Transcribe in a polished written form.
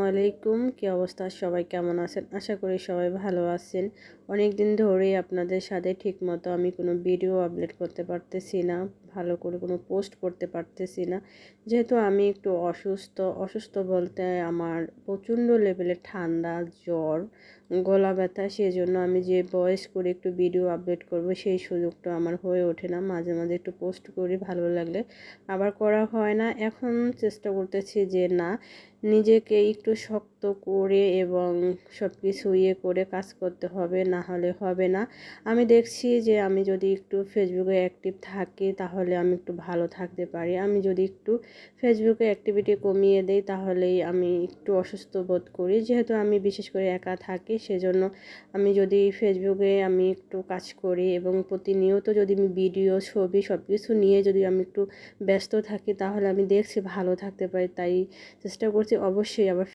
আলাইকুম। কি অবস্থা? সবাই কেমন আছেন? আশা করি সবাই ভালো আছেন। অনেক দিন ধরেই আপনাদের সাথে ঠিকমতো আমি কোনো ভিডিও আপলোড করতে পারতেছি না। ভালো করে কোনো পোস্ট করতে পারতেছি না। যেহেতু আমি একটু অসুস্থ বলতে আমার প্রচণ্ড লেভেলের ঠান্ডা, জ্বর, গলা ব্যথা। সেজন্য আমি যে ভয়েস করে একটু ভিডিও আপলোড করব সেই সুযোগটা আমার হয়ে ওঠে না। মাঝে মাঝে একটু পোস্ট করি, ভালো লাগলে আবার করা হয় না। এখন চেষ্টা করতেছি যে না, নিজেকে একটু শক্ত করে এবং সব কিছু করে কাজ করতে হবে, না হলে হবে না। আমি দেখছি যে আমি যদি একটু ফেসবুকে অ্যাক্টিভ থাকি তাহলে আমি একটু ভালো থাকতে পারি। আমি যদি একটু ফেসবুকে অ্যাক্টিভিটি কমিয়ে দেই তাহলেই আমি একটু অসুস্থ বোধ করি। যেহেতু আমি বিশেষ করে একা থাকি, সেজন্য আমি যদি ফেসবুকে আমি একটু কাজ করি এবং প্রতিনিয়ত যদি আমি ভিডিও, ছবি সব কিছু নিয়ে যদি আমি একটু ব্যস্ত থাকি তাহলে আমি দেখছি ভালো থাকতে পারি। তাই চেষ্টা করছি অবশ্যই আবার